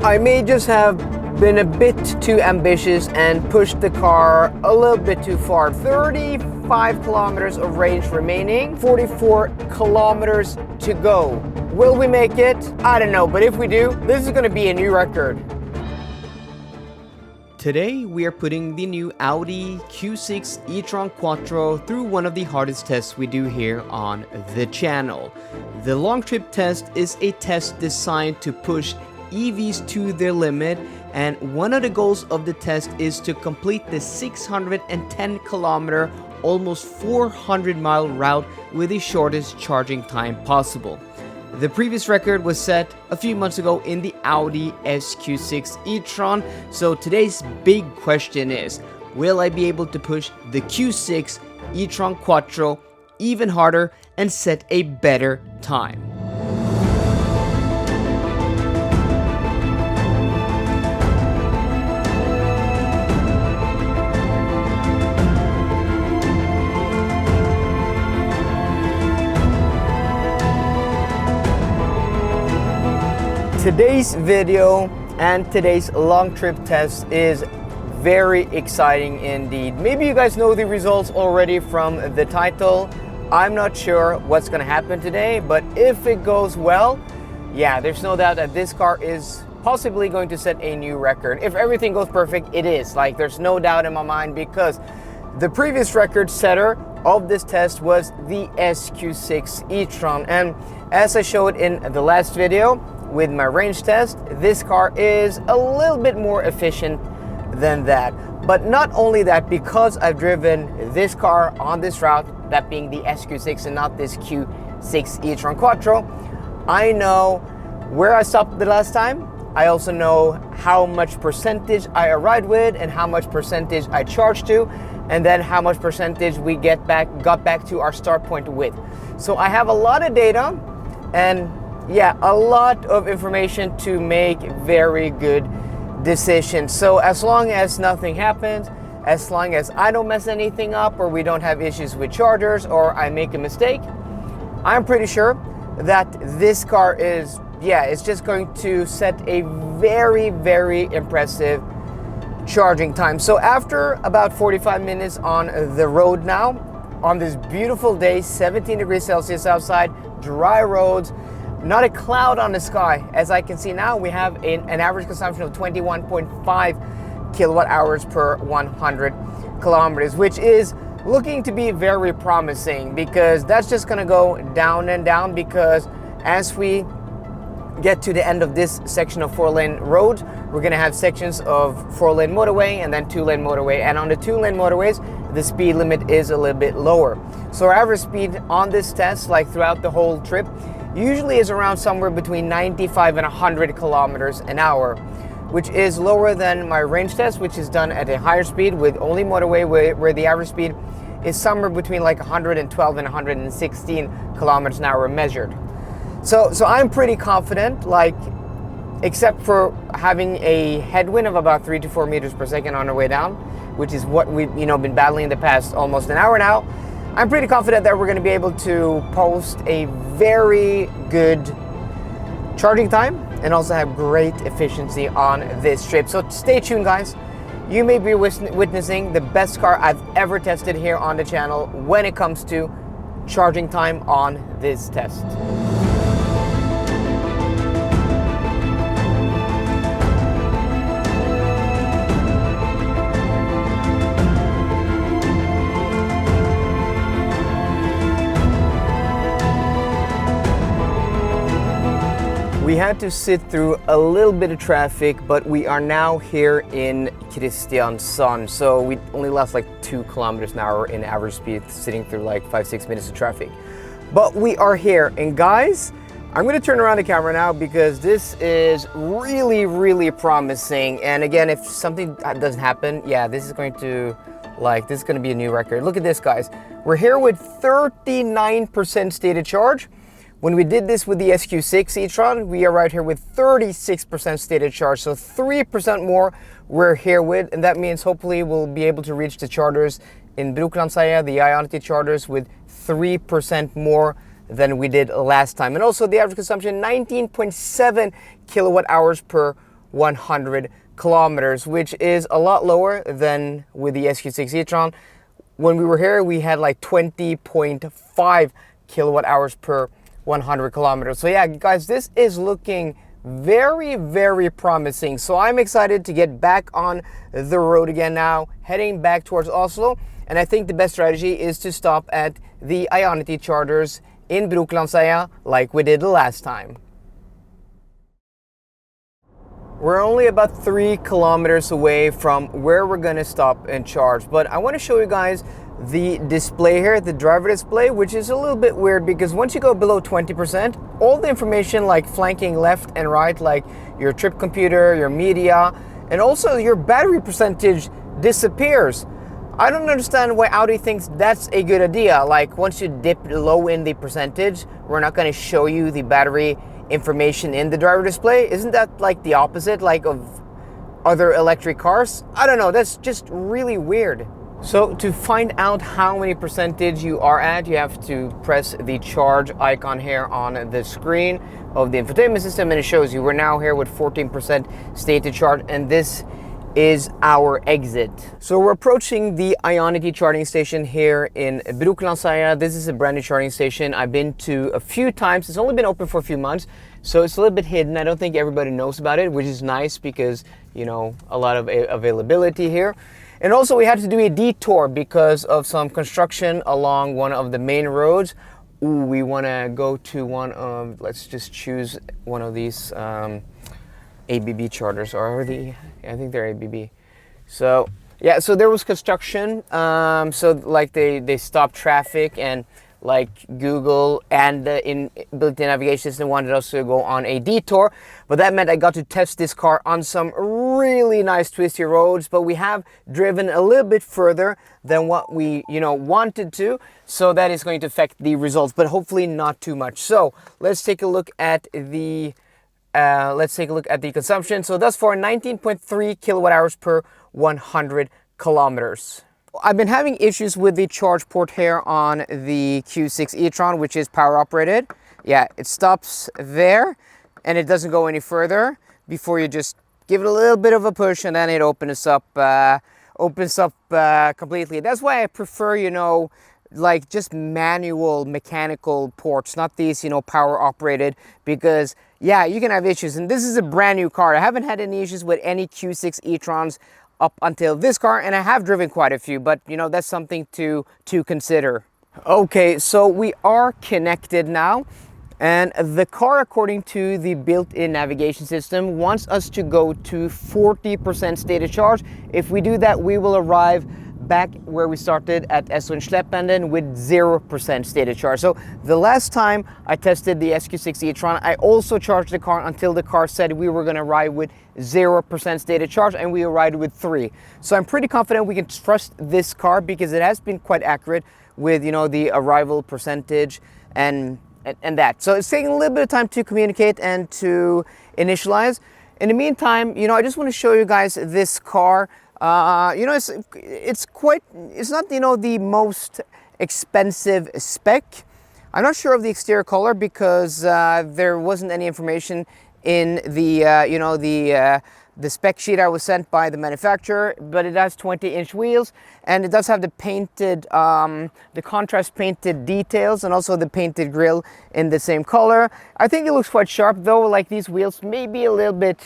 I may just have been a bit too ambitious and pushed the car a little bit too far. 35 kilometers of range remaining, 44 kilometers to go. Will we make it? I don't know, but if we do, this is going to be a new record. Today we are putting the new Audi Q6 E-Tron Quattro through one of the hardest tests we do here on the channel. The long trip test is a test designed to push EVs to their limit, and one of the goals of the test is to complete the 610 kilometer, almost 400 mile route with the shortest charging time possible. The previous record was set a few months ago in the Audi SQ6 e-tron, so today's big question is, will I be able to push the Q6 e-tron Quattro even harder and set a better time? Today's video and today's long trip test is very exciting indeed. Maybe you guys know the results already from the title. I'm not sure what's going to happen today, but if it goes well, yeah, there's no doubt that this car is possibly going to set a new record. If everything goes perfect, it is. Like, there's no doubt in my mind, because the previous record setter of this test was the SQ6 e-tron, and as I showed in the last video with my range test, this car is a little bit more efficient than that. But not only that, because I've driven this car on this route, that being the SQ6 and not this Q6 e-tron Quattro, I know where I stopped the last time. I also know how much percentage I arrived with and how much percentage I charged to, and then how much percentage we got back to our start point with. So I have a lot of data and yeah, a lot of information to make very good decisions. So as long as nothing happens, as long as I don't mess anything up, or we don't have issues with chargers, or I make a mistake, I'm pretty sure that this car is, yeah, it's just going to set a very, very impressive charging time. So after about 45 minutes on the road now, on this beautiful day, 17 degrees Celsius outside, dry roads, not a cloud on the sky. As I can see now, we have an average consumption of 21.5 kilowatt hours per 100 kilometers, which is looking to be very promising, because that's just gonna go down and down, because as we get to the end of this section of 4-lane road, we're gonna have sections of 4-lane motorway and then 2-lane motorway, and on the 2-lane motorways the speed limit is a little bit lower. So our average speed on this test, like throughout the whole trip, usually is around somewhere between 95 and 100 kilometers an hour, which is lower than my range test, which is done at a higher speed with only motorway, where the average speed is somewhere between like 112 and 116 kilometers an hour measured. So I'm pretty confident, like, except for having a headwind of about 3 to 4 meters per second on our way down, which is what we've been battling the past almost an hour now. I'm pretty confident that we're going to be able to post a very good charging time and also have great efficiency on this trip. So stay tuned, guys. You may be witnessing the best car I've ever tested here on the channel when it comes to charging time on this test. We had to sit through a little bit of traffic, but we are now here in Kristiansand. So we only lost like 2 kilometers an hour in average speed, sitting through like 5-6 minutes of traffic. But we are here, and guys, I'm going to turn around the camera now, because this is really, really promising. And again, if something doesn't happen, yeah, this is going to be a new record. Look at this, guys. We're here with 39% stated charge. When we did this with the SQ6 e-tron, we are right here with 36% stated charge, so 3% more we're here with, and that means hopefully we'll be able to reach the chargers in Brokelandsheia, the Ionity chargers, with 3% more than we did last time. And also the average consumption, 19.7 kilowatt hours per 100 kilometers, which is a lot lower than with the SQ6 E-Tron. When we were here, we had like 20.5 kilowatt hours per 100 kilometers. So yeah, guys, this is looking very, very promising. So I'm excited to get back on the road again now, heading back towards Oslo. And I think the best strategy is to stop at the Ionity chargers in Brokelandsheia like we did the last time. We're only about 3 kilometers away from where we're gonna stop and charge, but I wanna show you guys the display here, the driver display, which is a little bit weird because once you go below 20%, all the information like flanking left and right, like your trip computer, your media, and also your battery percentage disappears. I don't understand why Audi thinks that's a good idea. Like once you dip low in the percentage, we're not gonna show you the battery information in the driver display. Isn't that like the opposite like of other electric cars? I don't know, that's just really weird. So to find out how many percentage you are at, you have to press the charge icon here on the screen of the infotainment system, and it shows you we're now here with 14% state to charge, and this is our exit. So we're approaching the Ionity charging station here in Brokelandsheia. This is a brand new charging station I've been to a few times. It's only been open for a few months, so it's a little bit hidden. I don't think everybody knows about it, which is nice because, you know, a lot of availability here. And also we had to do a detour because of some construction along one of the main roads. Ooh, we want to go to one of, let's just choose one of these ABB chargers, or are they? I think they're ABB. So yeah, so there was construction. So like they stopped traffic, and like Google and the built-in navigation system wanted us to go on a detour, but that meant I got to test this car on some really nice twisty roads. But we have driven a little bit further than what we wanted to, so that is going to affect the results, but hopefully not too much. So let's take a look at the consumption. So thus far, 19.3 kilowatt hours per 100 kilometers. I've been having issues with the charge port here on the Q6 E-Tron, which is power operated. Yeah, it stops there and it doesn't go any further before you just give it a little bit of a push, and then it opens up completely. That's why I prefer, like just manual mechanical ports, not these, power operated, because yeah, you can have issues. And this is a brand new car. I haven't had any issues with any Q6 E-Trons up until this car, and I have driven quite a few, but that's something to consider. Okay, so we are connected now, and the car, according to the built-in navigation system, wants us to go to 40% state of charge. If we do that, we will arrive back where we started at Essundsleppenden with 0% state of charge. So the last time I tested the SQ6 E-Tron, I also charged the car until the car said we were going to ride with 0% state of charge, and we arrived with 3. So I'm pretty confident we can trust this car because it has been quite accurate with the arrival percentage and that. So it's taking a little bit of time to communicate and to initialize. In the meantime, I just want to show you guys this car. It's not the most expensive spec. I'm not sure of the exterior color because there wasn't any information in the spec sheet I was sent by the manufacturer, but it has 20-inch wheels, and it does have the painted, the contrast painted details, and also the painted grille in the same color. I think it looks quite sharp, though. Like these wheels may be a little bit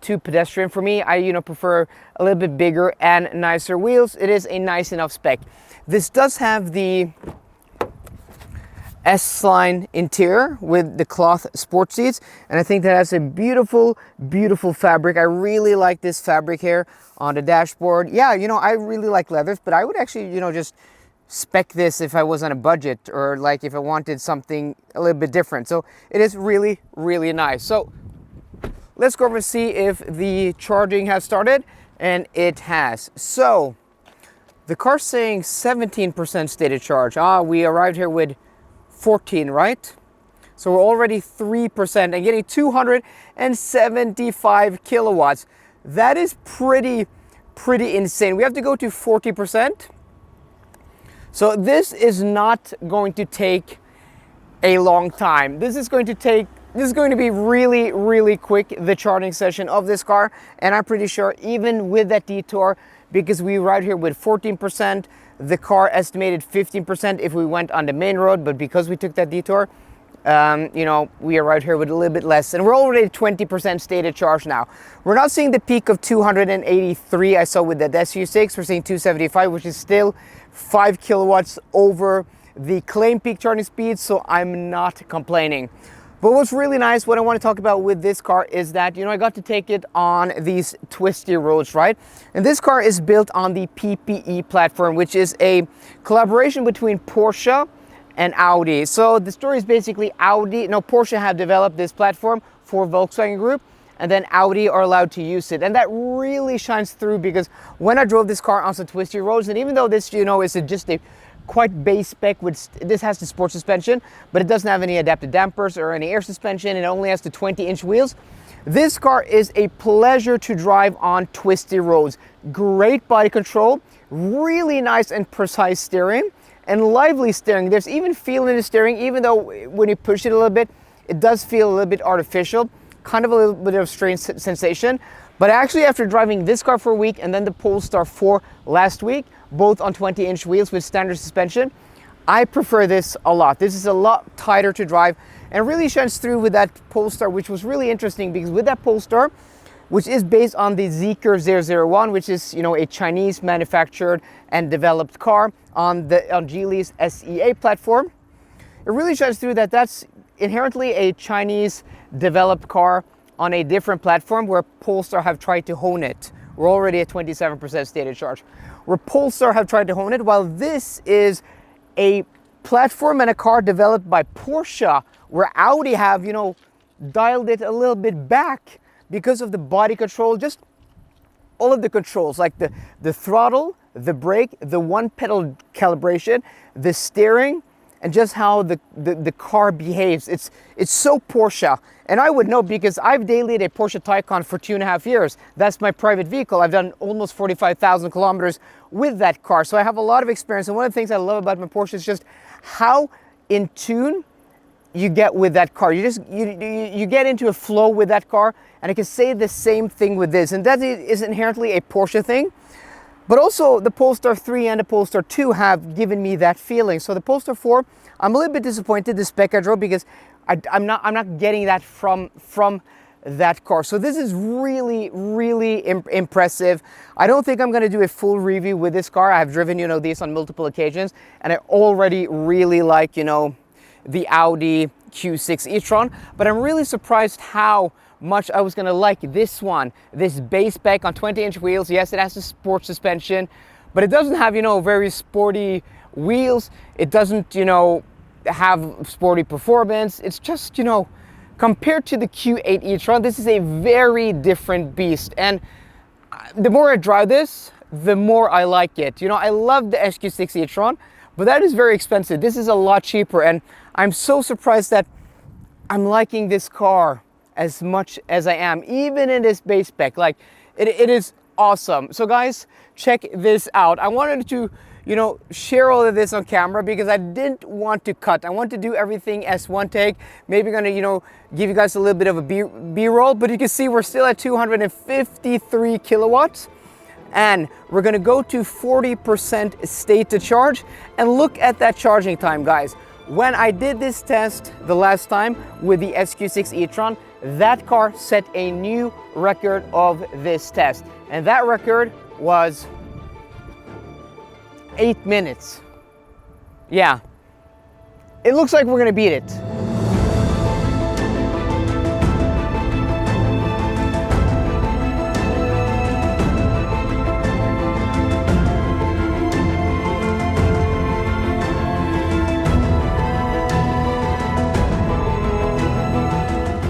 too pedestrian for me. I prefer a little bit bigger and nicer wheels. It is a nice enough spec. This does have the S-line interior with the cloth sport seats, and I think that has a beautiful fabric. I really like this fabric here on the dashboard. Yeah, I really like leathers, but I would actually just spec this if I was on a budget, or like if I wanted something a little bit different. So it is really nice. So let's go over and see if the charging has started, and it has. So the car's saying 17% state of charge. We arrived here with 14, right? So we're already 3% and getting 275 kilowatts. That is pretty insane. We have to go to 40%. So this is not going to take a long time. This is going to take this is going to be really, really quick, the charging session of this car. And I'm pretty sure even with that Detour, because we ride here with 14%, the car estimated 15% if we went on the main road, but because we took that Detour, you know, we are right here with a little bit less, and we're already 20% stated charge now. We're not seeing the peak of 283 I saw with that SU6. We're seeing 275, which is still 5 kilowatts over the claim peak charging speed, so I'm not complaining. But what's really nice, what I want to talk about with this car is that, you know, I got to take it on these twisty roads, right? And this car is built on the PPE platform, which is a collaboration between Porsche and Audi. So the story is basically Porsche have developed this platform for Volkswagen Group, and then Audi are allowed to use it. And that really shines through, because when I drove this car on some twisty roads, and even though this, you know, is just a quite base spec, this has the sport suspension, but it doesn't have any adaptive dampers or any air suspension. It only has the 20-inch wheels. This car is a pleasure to drive on twisty roads. Great body control, really nice and precise steering, and lively steering. There's even feel in the steering, even though when you push it a little bit, it does feel a little bit artificial, kind of a little bit of strange sensation. But actually, after driving this car for a week and then the Polestar 4 last week, both on 20-inch wheels with standard suspension, I prefer this a lot. This is a lot tighter to drive and really shines through with that Polestar, which was really interesting, because with that Polestar, which is based on the Zeekr 001, which is, you know, a Chinese manufactured and developed car on Geely's SEA platform, it really shines through that that's inherently a Chinese developed car on a different platform, where Polestar have tried to hone it. We're already at 27% stated charge. Where Polestar have tried to hone it, while this is a platform and a car developed by Porsche, where Audi have, you know, dialed it a little bit back because of the body control, just all of the controls, like the throttle, the brake, the one pedal calibration, the steering, and just how the car behaves. It's so Porsche. And I would know, because I've dailied a Porsche Taycan for 2.5 years. That's my private vehicle. I've done almost 45,000 kilometers with that car. So I have a lot of experience. And one of the things I love about my Porsche is just how in tune you get with that car. You get into a flow with that car. And I can say the same thing with this. And that is inherently a Porsche thing. But also the Polestar 3 and the Polestar 2 have given me that feeling. So the Polestar 4, I'm a little bit disappointed, the spec I drove, because I'm not getting that from that car. So this is really, really impressive. I don't think I'm going to do a full review with this car. I've driven, you know, these on multiple occasions, and I already really like, you know, the Audi Q6 e-tron, but I'm really surprised how much I was going to like this one, this base spec on 20-inch wheels. Yes, it has a sport suspension, but it doesn't have, you know, very sporty wheels. It doesn't, you know, have sporty performance. It's just, you know, compared to the Q8 e-tron, this is a very different beast. And the more I drive this, the more I like it. You know, I love the SQ6 e-tron, but that is very expensive. This is a lot cheaper, and I'm so surprised that I'm liking this car as much as I am, even in this base spec. Like, it is awesome. So guys, check this out. I wanted to, you know, share all of this on camera because I didn't want to cut. I want to do everything as one take. Maybe gonna, you know, give you guys a little bit of a B-roll, but you can see we're still at 253 kilowatts. And we're gonna go to 40% state to charge, and look at that charging time, guys. When I did this test the last time with the SQ6 e-tron, that car set a new record of this test. And that record was 8 minutes. Yeah, it looks like we're gonna beat it.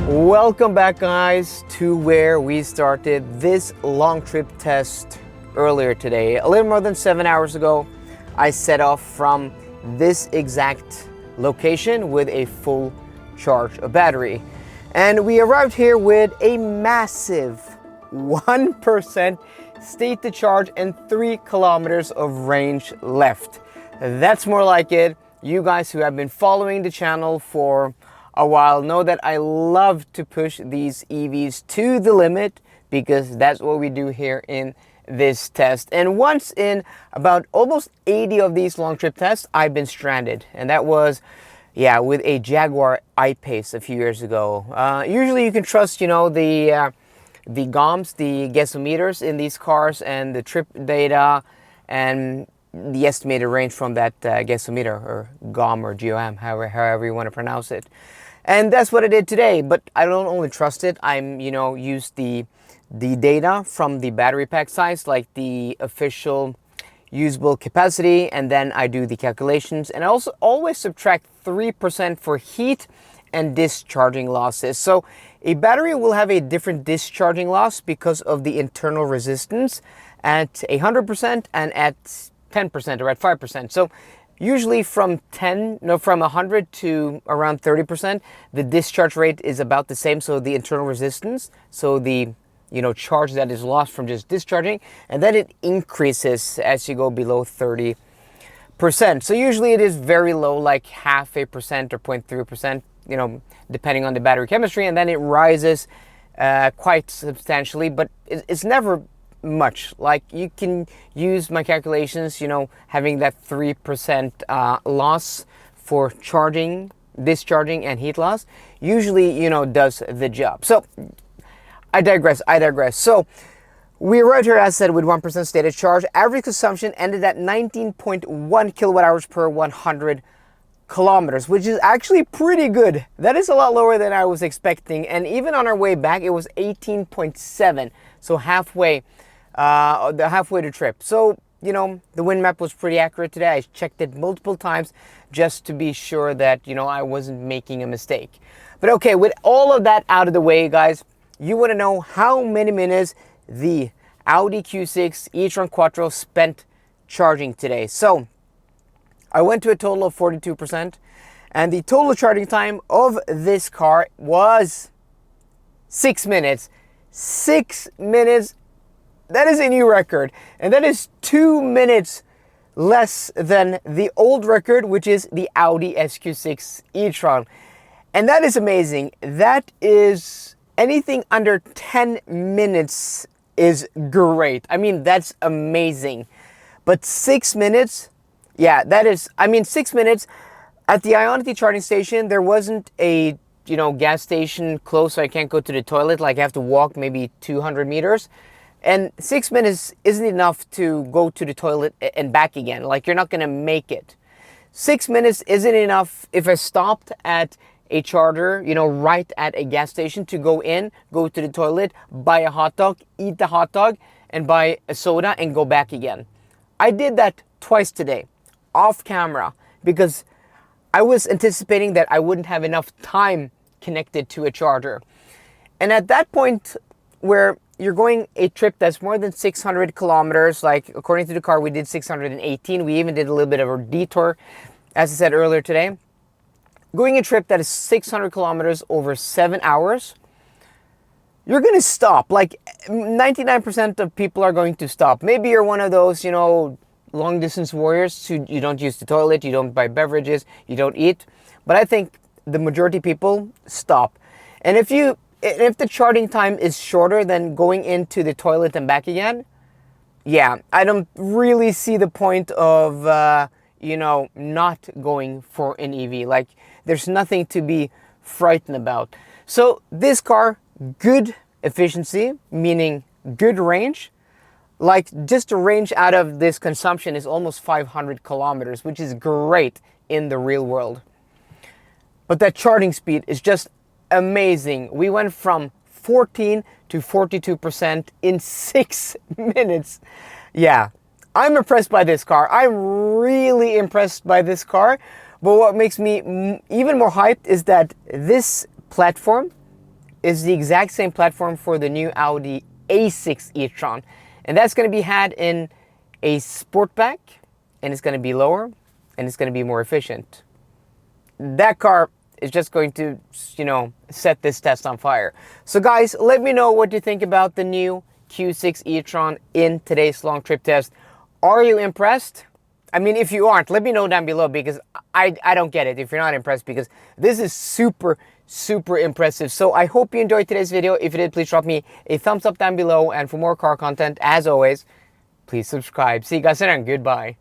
Welcome back, guys, to where we started this long trip test earlier today. A little more than 7 hours ago, I set off from this exact location with a full charge of battery. And we arrived here with a massive 1% state to charge and 3 kilometers of range left. That's more like it. You guys who have been following the channel for a while know that I love to push these EVs to the limit, because that's what we do here in this test. And once in about almost 80 of these long trip tests, I've been stranded. And that was, yeah, with a Jaguar I-Pace a few years ago. Usually you can trust, you know, the GOMs, the gasometers in these cars, and the trip data and the estimated range from that gasometer, or GOM or GOM, however you want to pronounce it. And that's what I did today. But I don't only trust it. I'm, you know, use the data from the battery pack size, like the official usable capacity, and then I do the calculations. And I also always subtract 3% for heat and discharging losses. So a battery will have a different discharging loss because of the internal resistance at 100% and at 10% or at 5%. So usually from 100 to around 30%, the discharge rate is about the same. So the internal resistance, so the, you know, charge that is lost from just discharging, and then it increases as you go below 30%. So usually it is very low, like 0.5% or 0.3%, you know, depending on the battery chemistry, and then it rises quite substantially, but it's never much. Like, you can use my calculations, you know, having that 3% loss for charging, discharging, and heat loss usually, you know, does the job. So I digress. So we arrived here, as said, with 1% stated charge. Average consumption ended at 19.1 kilowatt hours per 100 kilometers, which is actually pretty good. That is a lot lower than I was expecting. And even on our way back, it was 18.7. So halfway to trip. So, you know, the wind map was pretty accurate today. I checked it multiple times just to be sure that, you know, I wasn't making a mistake. But okay, with all of that out of the way, guys, you want to know how many minutes the Audi Q6 E-Tron Quattro spent charging today. So I went to a total of 42%, and the total charging time of this car was 6 minutes. 6 minutes. That is a new record, and that is 2 minutes less than the old record, which is the Audi SQ6 e-tron. And that is amazing. That is, anything under 10 minutes is great. I mean, that's amazing. But 6 minutes, yeah, that is, I mean, 6 minutes. At the Ionity charging station, there wasn't a, you know, gas station close, so I can't go to the toilet. Like, I have to walk maybe 200 meters. And 6 minutes isn't enough to go to the toilet and back again. Like, you're not gonna make it. 6 minutes isn't enough if I stopped at a charger, you know, right at a gas station, to go in, go to the toilet, buy a hot dog, eat the hot dog, and buy a soda and go back again. I did that twice today, off camera, because I was anticipating that I wouldn't have enough time connected to a charger. And at that point where you're going a trip that's more than 600 kilometers, like according to the car, we did 618. We even did a little bit of a detour, as I said earlier today. Going a trip that is 600 kilometers over 7 hours, you're going to stop. Like 99% of people are going to stop. Maybe you're one of those, you know, long distance warriors who you don't use the toilet, you don't buy beverages, you don't eat. But I think the majority of people stop. And if the charging time is shorter than going into the toilet and back again, yeah, I don't really see the point of, you know, not going for an EV. Like, there's nothing to be frightened about. So this car, good efficiency, meaning good range. Like, just the range out of this consumption is almost 500 kilometers, which is great in the real world. But that charging speed is just amazing. We went from 14 to 42% in 6 minutes. Yeah, I'm impressed by this car. I'm really impressed by this car. But what makes me even more hyped is that this platform is the exact same platform for the new Audi A6 e-tron. And that's going to be had in a Sportback, and it's going to be lower, and it's going to be more efficient. That car is just going to, you know, set this test on fire. So guys, let me know what you think about the new Q6 e-tron in today's long trip test. Are you impressed? I mean, if you aren't, let me know down below, because I don't get it if you're not impressed, because this is super, super impressive. So I hope you enjoyed today's video. If you did, please drop me a thumbs up down below. And for more car content, as always, please subscribe. See you guys later and goodbye.